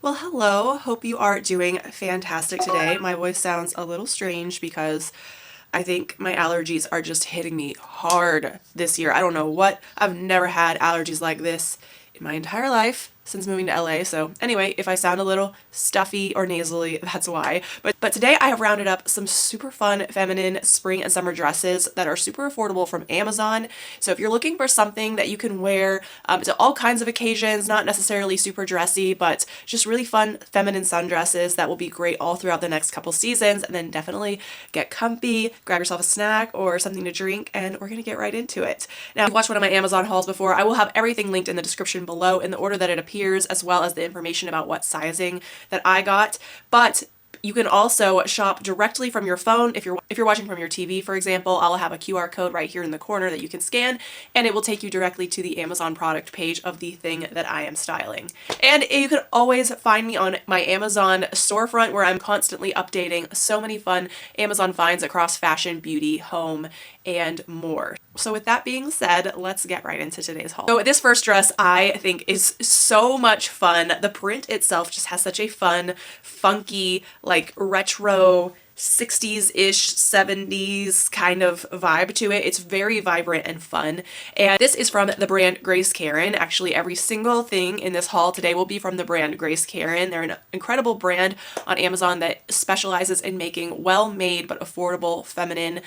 Well, hello. Hope you are doing fantastic today. My voice sounds a little strange because I think my allergies are just hitting me hard this year. I don't know what. I've never had allergies like this in my entire life since moving to LA. So anyway, if I sound a little stuffy or nasally, that's why. But today I have rounded up some super fun feminine spring and summer dresses that are super affordable from Amazon. So if you're looking for something that you can wear to all kinds of occasions, not necessarily super dressy, but just really fun feminine sundresses that will be great all throughout the next couple seasons, and then definitely get comfy, grab yourself a snack or something to drink, and we're gonna get right into it. Now, if you've watched one of my Amazon hauls before, I will have everything linked in the description below in the order that it appears, as well as the information about what sizing that I got. But you can also shop directly from your phone. If you're watching from your TV, for example, I'll have a QR code right here in the corner that you can scan, and it will take you directly to the Amazon product page of the thing that I am styling. And you can always find me on my Amazon storefront, where I'm constantly updating so many fun Amazon finds across fashion, beauty, home, and more. So with that being said, let's get right into today's haul. So this first dress I think is so much fun. The print itself just has such a fun, funky, like retro 60s-ish, 70s kind of vibe to it. It's very vibrant and fun. And this is from the brand Grace Karen. Actually, every single thing in this haul today will be from the brand Grace Karen. They're an incredible brand on Amazon that specializes in making well-made but affordable feminine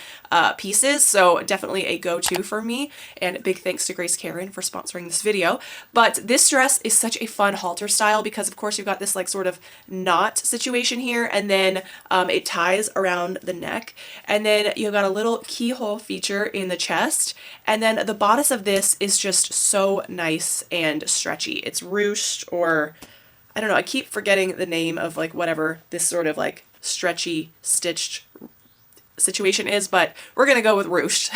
pieces. So definitely a go-to for me. And big thanks to Grace Karen for sponsoring this video. But this dress is such a fun halter style because, of course, you've got this like sort of knot situation here, and then it ties around the neck, and then you've got a little keyhole feature in the chest, and then the bodice of this is just so nice and stretchy. It's ruched, or I don't know, I keep forgetting the name of like whatever this sort of like stretchy stitched situation is, but we're gonna go with ruched.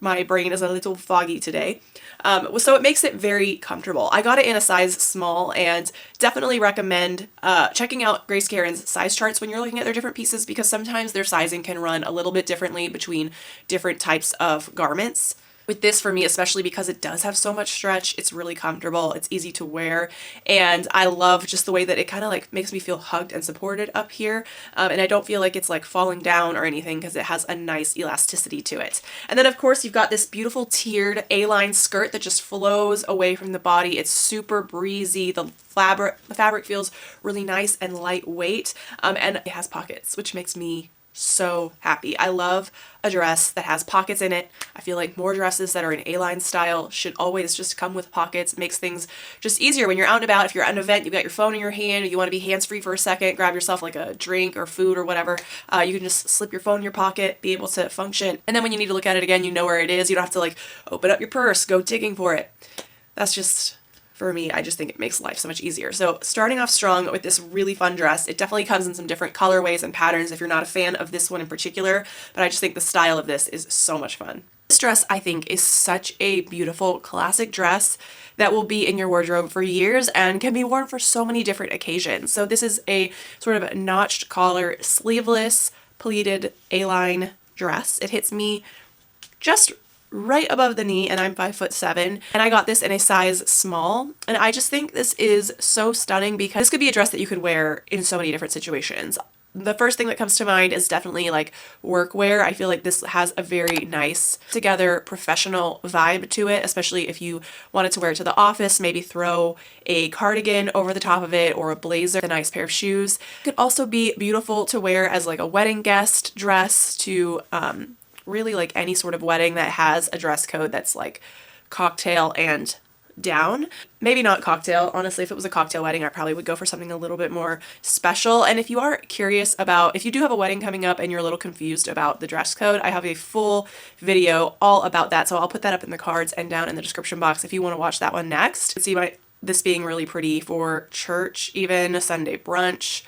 My brain is a little foggy today. So it makes it very comfortable. I got it in a size small, and definitely recommend checking out Grace Karen's size charts when you're looking at their different pieces, because sometimes their sizing can run a little bit differently between different types of garments. With this, for me, especially because it does have so much stretch, it's really comfortable, it's easy to wear, and I love just the way that it kind of like makes me feel hugged and supported up here, and I don't feel like it's like falling down or anything because it has a nice elasticity to it. And then, of course, you've got this beautiful tiered A-line skirt that just flows away from the body. It's super breezy. The fabric feels really nice and lightweight, and it has pockets, which makes me so happy. I love a dress that has pockets in it. I feel like more dresses that are in A-line style should always just come with pockets. It makes things just easier when you're out and about. If you're at an event, you've got your phone in your hand, or you want to be hands-free for a second, grab yourself like a drink or food or whatever. You can just slip your phone in your pocket, be able to function. And then when you need to look at it again, you know where it is. You don't have to like open up your purse, go digging for it. That's just, for me, I just think it makes life so much easier. So starting off strong with this really fun dress. It definitely comes in some different colorways and patterns if you're not a fan of this one in particular, but I just think the style of this is so much fun. This dress, I think, is such a beautiful classic dress that will be in your wardrobe for years and can be worn for so many different occasions. So this is a sort of notched collar, sleeveless, pleated A-line dress. It hits me just right above the knee, and I'm 5'7", and I got this in a size small, and I just think this is so stunning because this could be a dress that you could wear in so many different situations. The first thing that comes to mind is definitely like workwear. I feel like this has a very nice together professional vibe to it, especially if you wanted to wear it to the office, maybe throw a cardigan over the top of it or a blazer, a nice pair of shoes. It could also be beautiful to wear as like a wedding guest dress to really like any sort of wedding that has a dress code that's like cocktail and down. Maybe not cocktail. Honestly, if it was a cocktail wedding, I probably would go for something a little bit more special. And if you are curious about, if you do have a wedding coming up and you're a little confused about the dress code, I have a full video all about that. So I'll put that up in the cards and down in the description box if you want to watch that one next. See this being really pretty for church, even Sunday brunch.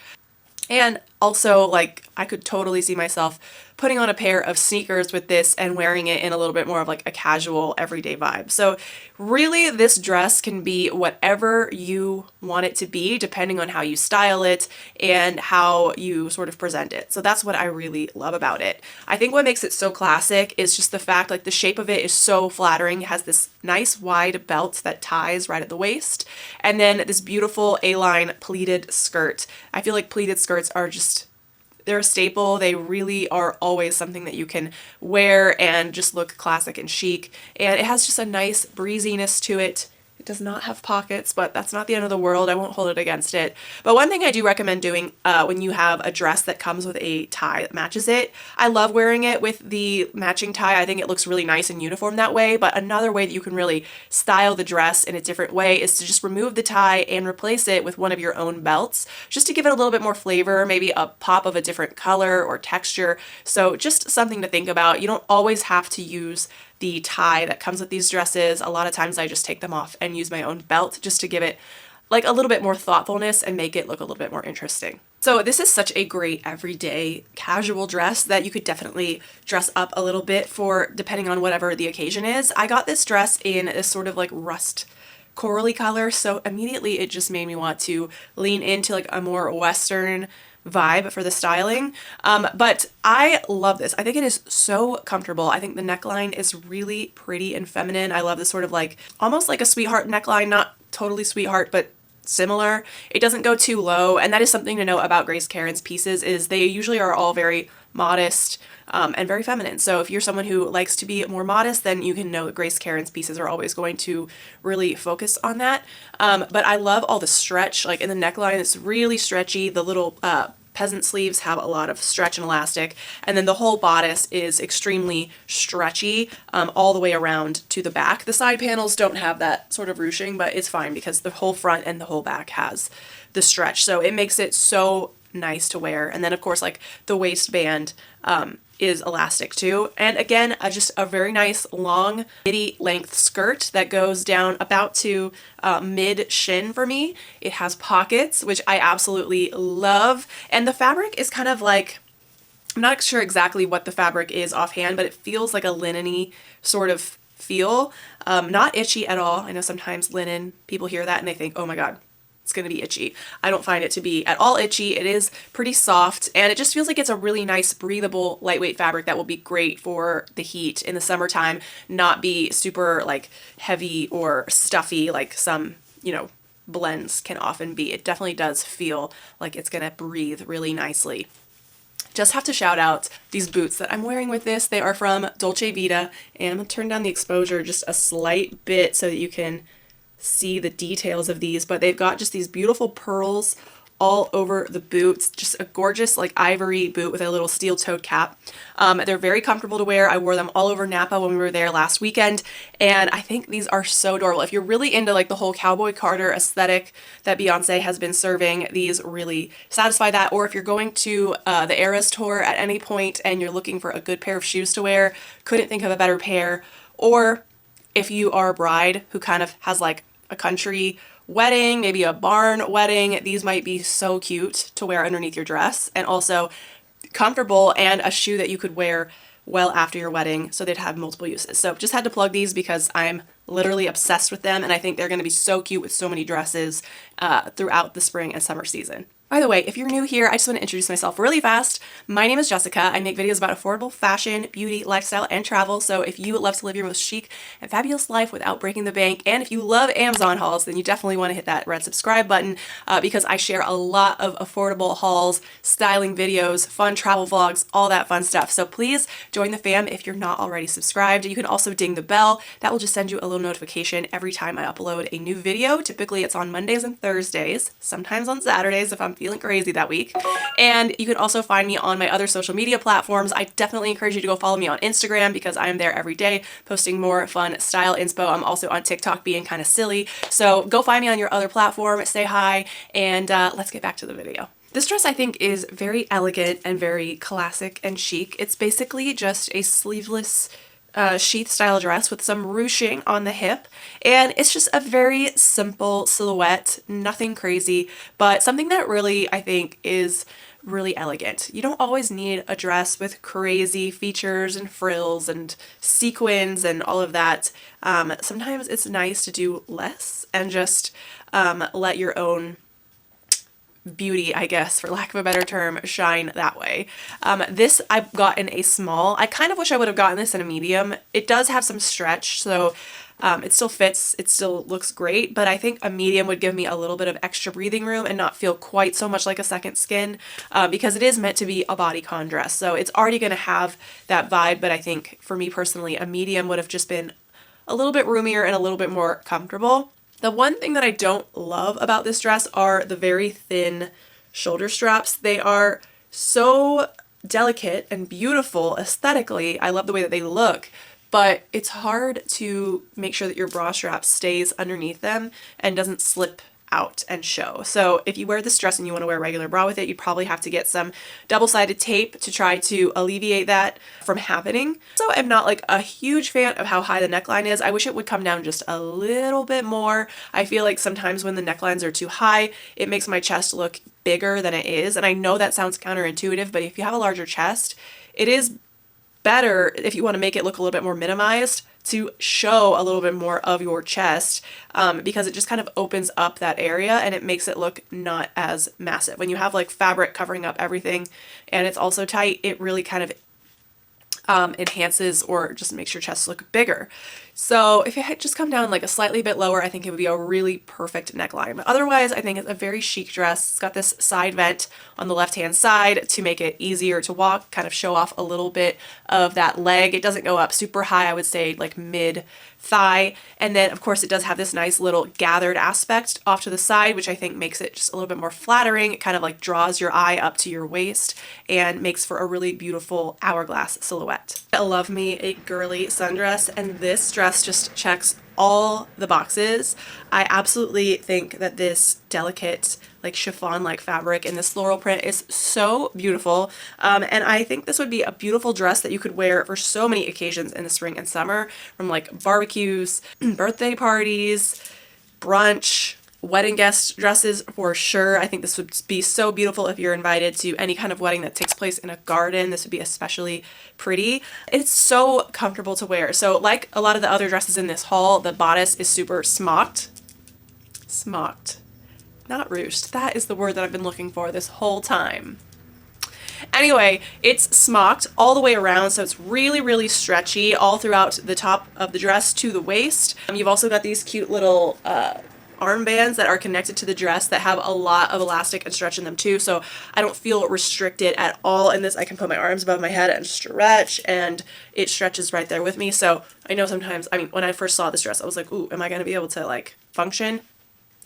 And also, like, I could totally see myself putting on a pair of sneakers with this and wearing it in a little bit more of like a casual everyday vibe. So really this dress can be whatever you want it to be depending on how you style it and how you sort of present it. So that's what I really love about it. I think what makes it so classic is just the fact like the shape of it is so flattering. It has this nice wide belt that ties right at the waist, and then this beautiful A-line pleated skirt. I feel like pleated skirts are just, they're a staple. They really are always something that you can wear and just look classic and chic. And it has just a nice breeziness to it. It does not have pockets, but that's not the end of the world. I won't hold it against it. But one thing I do recommend doing when you have a dress that comes with a tie that matches it, I love wearing it with the matching tie. I think it looks really nice and uniform that way. But another way that you can really style the dress in a different way is to just remove the tie and replace it with one of your own belts, just to give it a little bit more flavor, maybe a pop of a different color or texture. So just something to think about. You don't always have to use the tie that comes with these dresses. A lot of times I just take them off and use my own belt just to give it like a little bit more thoughtfulness and make it look a little bit more interesting. So this is such a great everyday casual dress that you could definitely dress up a little bit for depending on whatever the occasion is. I got this dress in this sort of like rust corally color, so immediately it just made me want to lean into like a more Western vibe for the styling. But I love this. I think it is so comfortable. I think the neckline is really pretty and feminine. I love this sort of like almost like a sweetheart neckline, not totally sweetheart, but similar. It doesn't go too low, and that is something to know about Grace Karen's pieces is they usually are all very modest and very feminine. So if you're someone who likes to be more modest, then you can know that Grace Karen's pieces are always going to really focus on that. But I love all the stretch, like in the neckline, it's really stretchy. The little peasant sleeves have a lot of stretch and elastic, and then the whole bodice is extremely stretchy all the way around to the back. The side panels don't have that sort of ruching, but it's fine because the whole front and the whole back has the stretch, so it makes it so nice to wear. And then of course like the waistband is elastic too, and again just a very nice long midi length skirt that goes down about to mid shin for me. It has pockets, which I absolutely love, and the fabric is kind of like, I'm not sure exactly what the fabric is offhand, but it feels like a linen-y sort of feel. Not itchy at all. I know sometimes linen, people hear that and they think, oh my god, it's going to be itchy. I don't find it to be at all itchy. It is pretty soft, and it just feels like it's a really nice, breathable, lightweight fabric that will be great for the heat in the summertime, not be super like heavy or stuffy like some, you know, blends can often be. It definitely does feel like it's going to breathe really nicely. Just have to shout out these boots that I'm wearing with this. They are from Dolce Vita, and I'm going to turn down the exposure just a slight bit so that you can see the details of these, but they've got just these beautiful pearls all over the boots. Just a gorgeous like ivory boot with a little steel-toed cap. They're very comfortable to wear. I wore them all over Napa when we were there last weekend, and I think these are so adorable. If you're really into like the whole Cowboy Carter aesthetic that Beyonce has been serving, these really satisfy that. Or if you're going to the Eras tour at any point and you're looking for a good pair of shoes to wear, couldn't think of a better pair. Or if you are a bride who kind of has like a country wedding, maybe a barn wedding, these might be so cute to wear underneath your dress, and also comfortable, and a shoe that you could wear well after your wedding, so they'd have multiple uses. So just had to plug these because I'm literally obsessed with them, and I think they're going to be so cute with so many dresses throughout the spring and summer season. By the way, if you're new here, I just want to introduce myself really fast. My name is Jessica. I make videos about affordable fashion, beauty, lifestyle, and travel. So if you love to live your most chic and fabulous life without breaking the bank, and if you love Amazon hauls, then you definitely want to hit that red subscribe button because I share a lot of affordable hauls, styling videos, fun travel vlogs, all that fun stuff. So please join the fam if you're not already subscribed. You can also ding the bell. That will just send you a little notification every time I upload a new video. Typically it's on Mondays and Thursdays, sometimes on Saturdays if I'm feeling crazy that week. And you can also find me on my other social media platforms. I definitely encourage you to go follow me on Instagram because I am there every day posting more fun style inspo. I'm also on TikTok being kind of silly. So go find me on your other platform, say hi, and let's get back to the video. This dress I think is very elegant and very classic and chic. It's basically just a sleeveless sheath style dress with some ruching on the hip, and it's just a very simple silhouette, nothing crazy, but something that really I think is really elegant. You don't always need a dress with crazy features and frills and sequins and all of that. Sometimes it's nice to do less and just let your own beauty, I guess, for lack of a better term, shine that way. This I got in a small. I kind of wish I would have gotten this in a medium. It does have some stretch, so it still fits, it still looks great, but I think a medium would give me a little bit of extra breathing room and not feel quite so much like a second skin, because it is meant to be a bodycon dress, so it's already going to have that vibe, but I think for me personally, a medium would have just been a little bit roomier and a little bit more comfortable. The one thing that I don't love about this dress are the very thin shoulder straps. They are so delicate and beautiful aesthetically. I love the way that they look, but it's hard to make sure that your bra strap stays underneath them and doesn't slip out and show. So if you wear this dress and you want to wear a regular bra with it, you probably have to get some double-sided tape to try to alleviate that from happening. So I'm not like a huge fan of how high the neckline is. I wish it would come down just a little bit more. I feel like sometimes when the necklines are too high, it makes my chest look bigger than it is. And I know that sounds counterintuitive, but if you have a larger chest, it is better if you want to make it look a little bit more minimized to show a little bit more of your chest, because it just kind of opens up that area and it makes it look not as massive. When you have like fabric covering up everything and it's also tight, it really kind of enhances or just makes your chest look bigger. So if it had just come down like a slightly bit lower, I think it would be a really perfect neckline. But otherwise, I think it's a very chic dress. It's got this side vent on the left-hand side to make it easier to walk, kind of show off a little bit of that leg. It doesn't go up super high, I would say like mid thigh. And then of course it does have this nice little gathered aspect off to the side, which I think makes it just a little bit more flattering. It kind of like draws your eye up to your waist and makes for a really beautiful hourglass silhouette. I love me a girly sundress, and this dress just checks all the boxes. I absolutely think that this delicate like chiffon like fabric in this floral print is so beautiful, and I think this would be a beautiful dress that you could wear for so many occasions in the spring and summer, from like barbecues, birthday parties, brunch, wedding guest dresses for sure. I think this would be so beautiful if you're invited to any kind of wedding that takes place in a garden. This would be especially pretty. It's so comfortable to wear. So like a lot of the other dresses in this haul, the bodice is super smocked. Smocked. Not ruched. That is the word that I've been looking for this whole time. Anyway, it's smocked all the way around, so it's really, really stretchy all throughout the top of the dress to the waist. You've also got these cute little armbands that are connected to the dress that have a lot of elastic and stretch in them too, so I don't feel restricted at all in this. I can put my arms above my head and stretch, and it stretches right there with me. So I know sometimes, I mean, when I first saw this dress, I was like, ooh, am I going to be able to like function?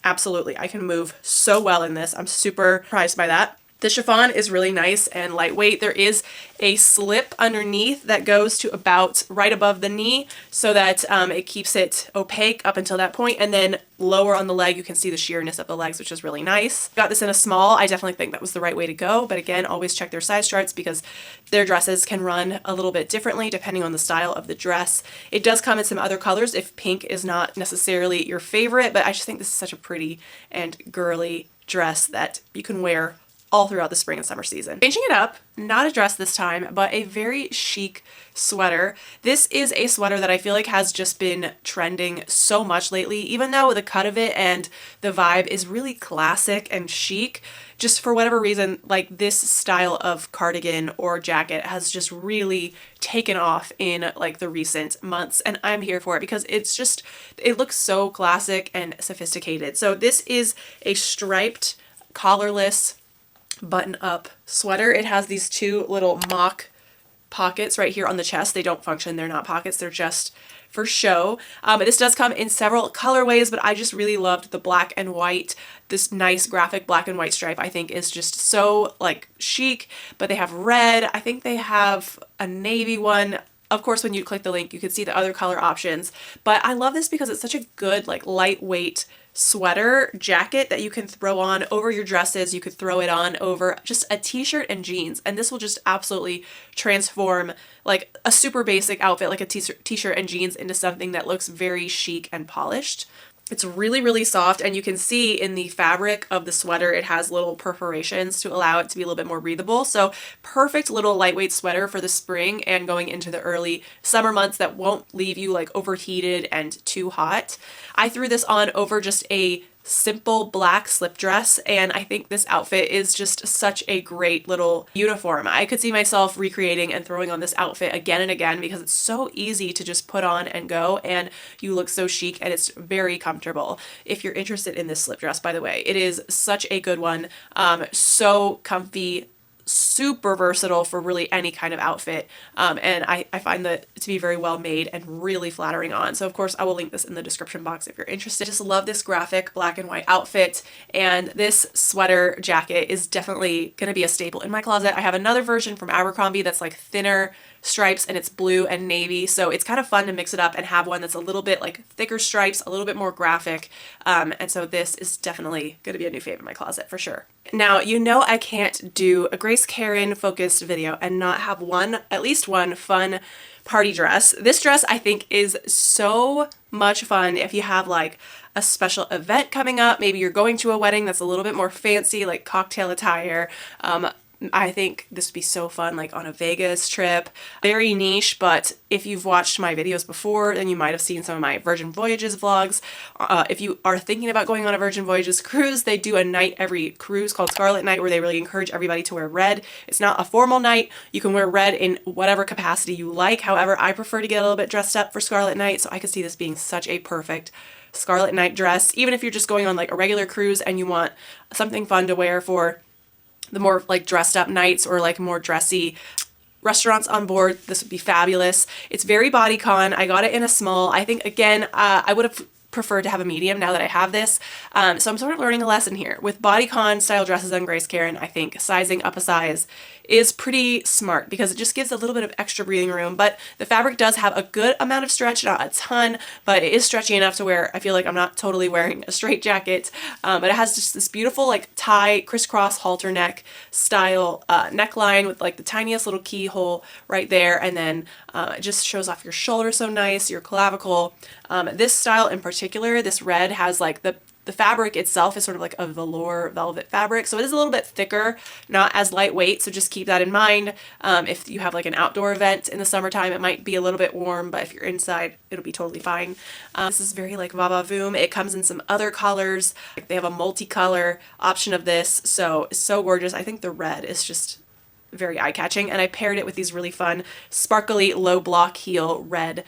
Absolutely. I can move so well in this. I'm super surprised by that. The chiffon is really nice and lightweight. There is a slip underneath that goes to about right above the knee so that it keeps it opaque up until that point, and then lower on the leg you can see the sheerness of the legs, which is really nice. Got this in a small. I definitely think that was the right way to go, but again, always check their size charts because their dresses can run a little bit differently depending on the style of the dress. It does come in some other colors if pink is not necessarily your favorite, but I just think this is such a pretty and girly dress that you can wear all throughout the spring and summer season. Changing it up, not a dress this time, but a very chic sweater. This is a sweater that I feel like has just been trending so much lately, even though the cut of it and the vibe is really classic and chic. Just for whatever reason, like this style of cardigan or jacket has just really taken off in like the recent months, and I'm here for it because it's just, it looks so classic and sophisticated. So this is a striped, collarless, button-up sweater. It has these two little mock pockets right here on the chest. They don't function, they're not pockets, they're just for show. This does come in several colorways, but I just really loved the black and white. This nice graphic black and white stripe I think is just so like chic, but they have red. I think they have a navy one. Of course, when you click the link, you can see the other color options, but I love this because it's such a good, like, lightweight sweater jacket that you can throw on over your dresses. You could throw it on over just a t-shirt and jeans, and this will just absolutely transform like a super basic outfit like a t-shirt and jeans into something that looks very chic and polished. It's really, really soft, and you can see in the fabric of the sweater, it has little perforations to allow it to be a little bit more breathable. So perfect little lightweight sweater for the spring and going into the early summer months that won't leave you like overheated and too hot. I threw this on over just a simple black slip dress, and I think this outfit is just such a great little uniform. I could see myself recreating and throwing on this outfit again and again because it's so easy to just put on and go, and you look so chic and it's very comfortable. If you're interested in this slip dress, by the way, it is such a good one. So comfy, super versatile for really any kind of outfit, and I find that to be very well made and really flattering on. So of course I will link this in the description box if you're interested. Just love this graphic black and white outfit, and this sweater jacket is definitely going to be a staple in my closet. I have another version from Abercrombie that's like thinner stripes and it's blue and navy, so it's kind of fun to mix it up and have one that's a little bit like thicker stripes, a little bit more graphic, and so this is definitely going to be a new favorite in my closet for sure. Now, you know I can't do a Grace Karen focused video and not have at least one fun party dress. This dress I think is so much fun if you have like a special event coming up. Maybe you're going to a wedding that's a little bit more fancy, like cocktail attire. I think this would be so fun like on a Vegas trip. Very niche, but if you've watched my videos before, then you might have seen some of my Virgin Voyages vlogs. If you are thinking about going on a Virgin Voyages cruise, they do a night every cruise called Scarlet Night where they really encourage everybody to wear red. It's not a formal night. You can wear red in whatever capacity you like. However, I prefer to get a little bit dressed up for Scarlet Night, so I could see this being such a perfect Scarlet Night dress. Even if you're just going on like a regular cruise and you want something fun to wear for the more like dressed up nights or like more dressy restaurants on board, this would be fabulous. It's very bodycon. I got it in a small. I think again, I would have preferred to have a medium now that I have this. So I'm sort of learning a lesson here. With bodycon style dresses on Grace Karen, I think sizing up a size is pretty smart because it just gives a little bit of extra breathing room, but the fabric does have a good amount of stretch, not a ton, but it is stretchy enough to where I feel like I'm not totally wearing a straight jacket, but it has just this beautiful like tie crisscross halter neck style neckline with like the tiniest little keyhole right there, and then it just shows off your shoulder so nice, your clavicle. This style in particular, this red, has like the fabric itself is sort of like a velour velvet fabric, so it is a little bit thicker, not as lightweight, so just keep that in mind. If you have like an outdoor event in the summertime, it might be a little bit warm, but if you're inside, it'll be totally fine. This is very like Va Va Voom. It comes in some other colors. Like, they have a multicolor option of this, so it's so gorgeous. I think the red is just very eye-catching, and I paired it with these really fun sparkly low block heel red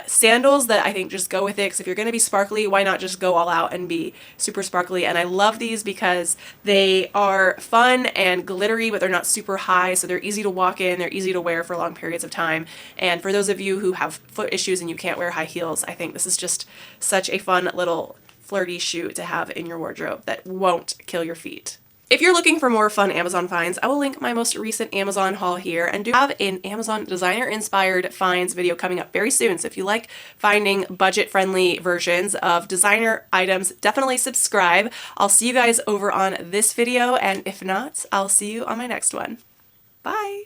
sandals that I think just go with it, because if you're going to be sparkly, why not just go all out and be super sparkly? And I love these because they are fun and glittery, but they're not super high, so they're easy to walk in, they're easy to wear for long periods of time. And for those of you who have foot issues and you can't wear high heels, I think this is just such a fun little flirty shoe to have in your wardrobe that won't kill your feet. If you're looking for more fun Amazon finds, I will link my most recent Amazon haul here, and do have an Amazon designer-inspired finds video coming up very soon. So if you like finding budget-friendly versions of designer items, definitely subscribe. I'll see you guys over on this video, and if not, I'll see you on my next one. Bye!